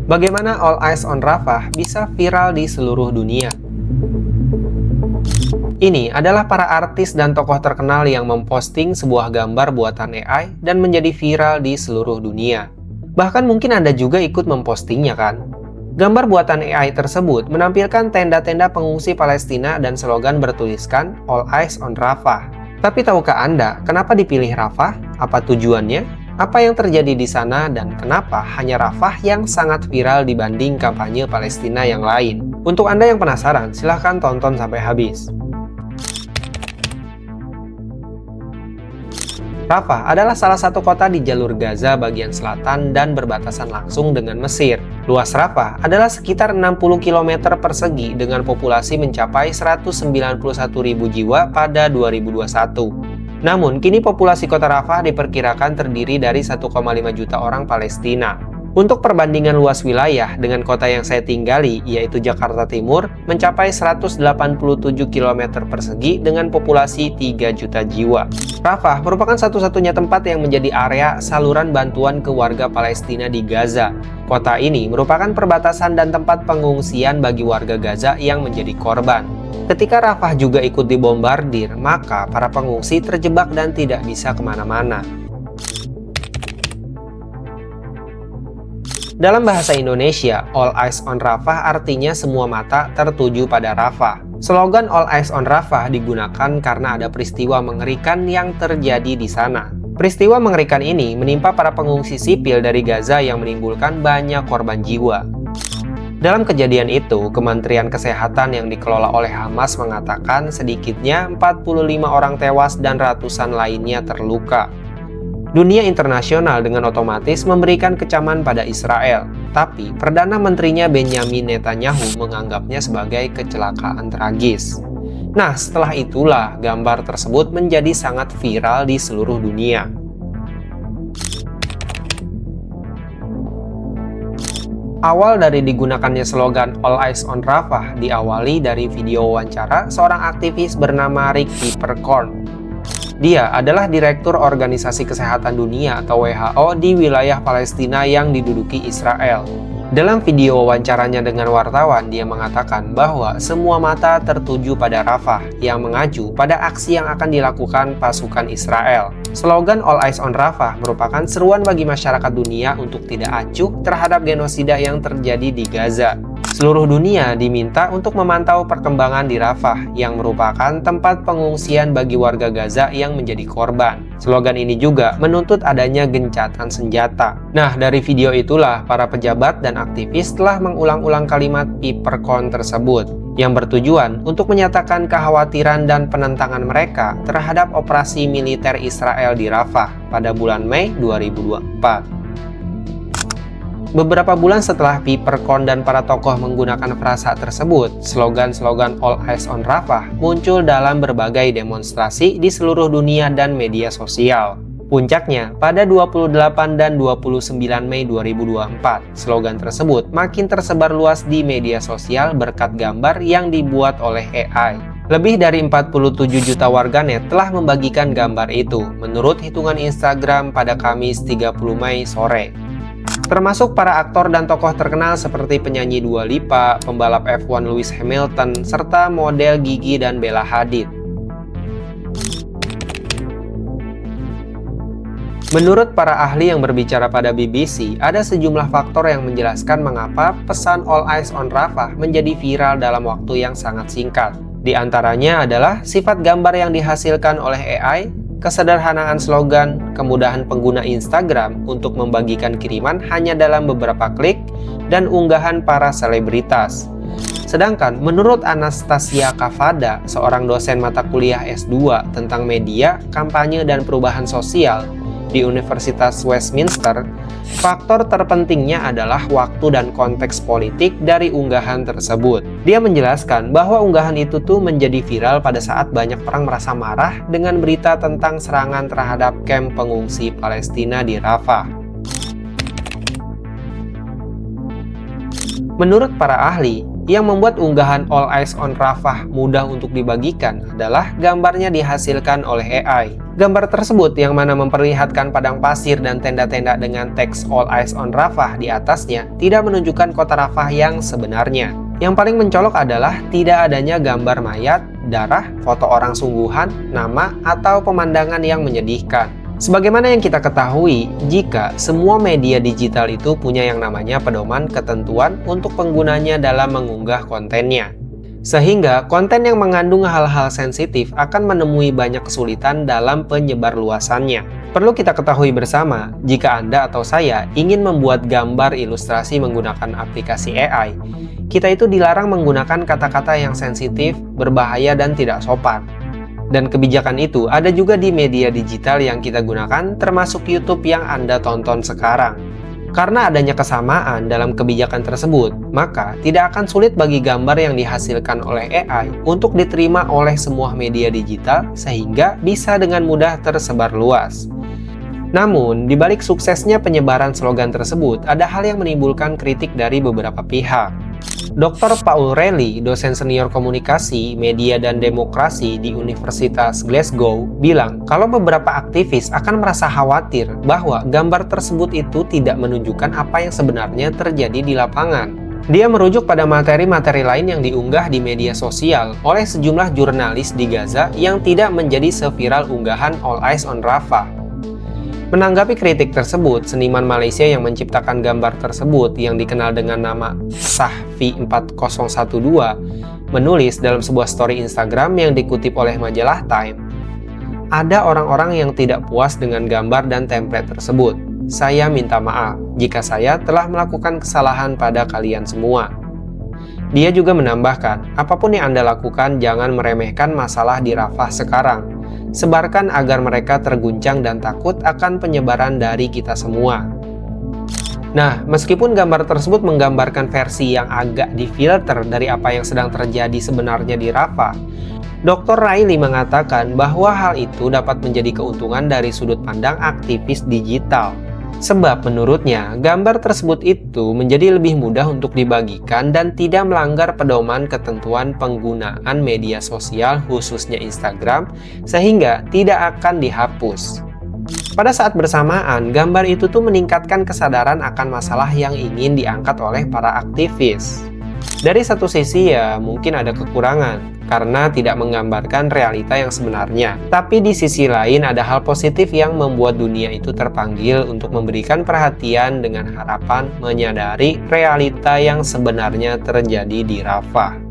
Bagaimana All Eyes on Rafah bisa viral di seluruh dunia? Ini adalah para artis dan tokoh terkenal yang memposting sebuah gambar buatan AI dan menjadi viral di seluruh dunia. Bahkan mungkin Anda juga ikut mempostingnya kan? Gambar buatan AI tersebut menampilkan tenda-tenda pengungsi Palestina dan slogan bertuliskan All Eyes on Rafah. Tapi tahukah Anda kenapa dipilih Rafah? Apa tujuannya? Apa yang terjadi di sana dan kenapa hanya Rafah yang sangat viral dibanding kampanye Palestina yang lain? Untuk Anda yang penasaran, silahkan tonton sampai habis. Rafah adalah salah satu kota di jalur Gaza bagian selatan dan berbatasan langsung dengan Mesir. Luas Rafah adalah sekitar 60 km persegi dengan populasi mencapai 191.000 jiwa pada 2021. Namun, kini populasi kota Rafah diperkirakan terdiri dari 1,5 juta orang Palestina. Untuk perbandingan luas wilayah dengan kota yang saya tinggali, yaitu Jakarta Timur, mencapai 187 km persegi dengan populasi 3 juta jiwa. Rafah merupakan satu-satunya tempat yang menjadi area saluran bantuan ke warga Palestina di Gaza. Kota ini merupakan perbatasan dan tempat pengungsian bagi warga Gaza yang menjadi korban. Ketika Rafah juga ikut dibombardir, maka para pengungsi terjebak dan tidak bisa kemana-mana. Dalam bahasa Indonesia, All Eyes on Rafah artinya semua mata tertuju pada Rafah. Slogan All Eyes on Rafah digunakan karena ada peristiwa mengerikan yang terjadi di sana. Peristiwa mengerikan ini menimpa para pengungsi sipil dari Gaza yang menimbulkan banyak korban jiwa. Dalam kejadian itu, Kementerian Kesehatan yang dikelola oleh Hamas mengatakan sedikitnya 45 orang tewas dan ratusan lainnya terluka. Dunia internasional dengan otomatis memberikan kecaman pada Israel, tapi Perdana Menterinya Benyamin Netanyahu menganggapnya sebagai kecelakaan tragis. Nah, setelah itulah gambar tersebut menjadi sangat viral di seluruh dunia. Awal dari digunakannya slogan All Eyes on Rafah diawali dari video wawancara seorang aktivis bernama Rick Peppercorn. Dia adalah Direktur Organisasi Kesehatan Dunia atau WHO di wilayah Palestina yang diduduki Israel. Dalam video wawancaranya dengan wartawan, dia mengatakan bahwa semua mata tertuju pada Rafah yang mengacu pada aksi yang akan dilakukan pasukan Israel. Slogan All Eyes on Rafah merupakan seruan bagi masyarakat dunia untuk tidak acuh terhadap genosida yang terjadi di Gaza. Seluruh dunia diminta untuk memantau perkembangan di Rafah yang merupakan tempat pengungsian bagi warga Gaza yang menjadi korban. Slogan ini juga menuntut adanya gencatan senjata. Nah, dari video itulah para pejabat dan aktivis telah mengulang-ulang kalimat Peppercorn tersebut yang bertujuan untuk menyatakan kekhawatiran dan penentangan mereka terhadap operasi militer Israel di Rafah pada bulan Mei 2024. Beberapa bulan setelah Peppercorn dan para tokoh menggunakan frasa tersebut, slogan-slogan All Eyes on Rafah muncul dalam berbagai demonstrasi di seluruh dunia dan media sosial. Puncaknya, pada 28 dan 29 Mei 2024, slogan tersebut makin tersebar luas di media sosial berkat gambar yang dibuat oleh AI. Lebih dari 47 juta warganet telah membagikan gambar itu, menurut hitungan Instagram pada Kamis 30 Mei sore. Termasuk para aktor dan tokoh terkenal seperti penyanyi Dua Lipa, pembalap F1 Lewis Hamilton, serta model Gigi dan Bella Hadid. Menurut para ahli yang berbicara pada BBC, ada sejumlah faktor yang menjelaskan mengapa pesan All Eyes on Rafah menjadi viral dalam waktu yang sangat singkat. Di antaranya adalah sifat gambar yang dihasilkan oleh AI, kesederhanaan slogan, kemudahan pengguna Instagram untuk membagikan kiriman hanya dalam beberapa klik, dan unggahan para selebritas. Sedangkan menurut Anastasia Kavada, seorang dosen mata kuliah S2 tentang media, kampanye, dan perubahan sosial di Universitas Westminster, faktor terpentingnya adalah waktu dan konteks politik dari unggahan tersebut. Dia menjelaskan bahwa unggahan itu tuh menjadi viral pada saat banyak orang merasa marah dengan berita tentang serangan terhadap kamp pengungsi Palestina di Rafah. Menurut para ahli, Yang membuat unggahan All Eyes on Rafah mudah untuk dibagikan adalah gambarnya dihasilkan oleh AI. Gambar tersebut yang mana memperlihatkan padang pasir dan tenda-tenda dengan teks All Eyes on Rafah di atasnya tidak menunjukkan kota Rafah yang sebenarnya. Yang paling mencolok adalah tidak adanya gambar mayat, darah, foto orang sungguhan, nama, atau pemandangan yang menyedihkan. Sebagaimana yang kita ketahui, jika semua media digital itu punya yang namanya pedoman ketentuan untuk penggunanya dalam mengunggah kontennya. Sehingga konten yang mengandung hal-hal sensitif akan menemui banyak kesulitan dalam penyebarluasannya. Perlu kita ketahui bersama, jika Anda atau saya ingin membuat gambar ilustrasi menggunakan aplikasi AI, kita itu dilarang menggunakan kata-kata yang sensitif, berbahaya, dan tidak sopan. Dan kebijakan itu ada juga di media digital yang kita gunakan, termasuk YouTube yang Anda tonton sekarang. Karena adanya kesamaan dalam kebijakan tersebut, maka tidak akan sulit bagi gambar yang dihasilkan oleh AI untuk diterima oleh semua media digital sehingga bisa dengan mudah tersebar luas. Namun, di balik suksesnya penyebaran slogan tersebut, ada hal yang menimbulkan kritik dari beberapa pihak. Dr. Paul Raleigh, dosen senior komunikasi, media, dan demokrasi di Universitas Glasgow, bilang kalau beberapa aktivis akan merasa khawatir bahwa gambar tersebut itu tidak menunjukkan apa yang sebenarnya terjadi di lapangan. Dia merujuk pada materi-materi lain yang diunggah di media sosial oleh sejumlah jurnalis di Gaza yang tidak menjadi seviral unggahan All Eyes on Rafah. Menanggapi kritik tersebut, seniman Malaysia yang menciptakan gambar tersebut yang dikenal dengan nama Sahfi4012 menulis dalam sebuah story Instagram yang dikutip oleh majalah Time, "Ada orang-orang yang tidak puas dengan gambar dan template tersebut. Saya minta maaf jika saya telah melakukan kesalahan pada kalian semua." Dia juga menambahkan, apapun yang Anda lakukan jangan meremehkan masalah di Rafah sekarang. Sebarkan agar mereka terguncang dan takut akan penyebaran dari kita semua. Nah, meskipun gambar tersebut menggambarkan versi yang agak difilter dari apa yang sedang terjadi sebenarnya di Rafah, Dr. Riley mengatakan bahwa hal itu dapat menjadi keuntungan dari sudut pandang aktivis digital. Sebab menurutnya, gambar tersebut itu menjadi lebih mudah untuk dibagikan dan tidak melanggar pedoman ketentuan penggunaan media sosial khususnya Instagram, sehingga tidak akan dihapus. Pada saat bersamaan, gambar itu tuh meningkatkan kesadaran akan masalah yang ingin diangkat oleh para aktivis. Dari satu sisi ya mungkin ada kekurangan, karena tidak menggambarkan realita yang sebenarnya. Tapi di sisi lain ada hal positif yang membuat dunia itu terpanggil untuk memberikan perhatian dengan harapan menyadari realita yang sebenarnya terjadi di Rafah.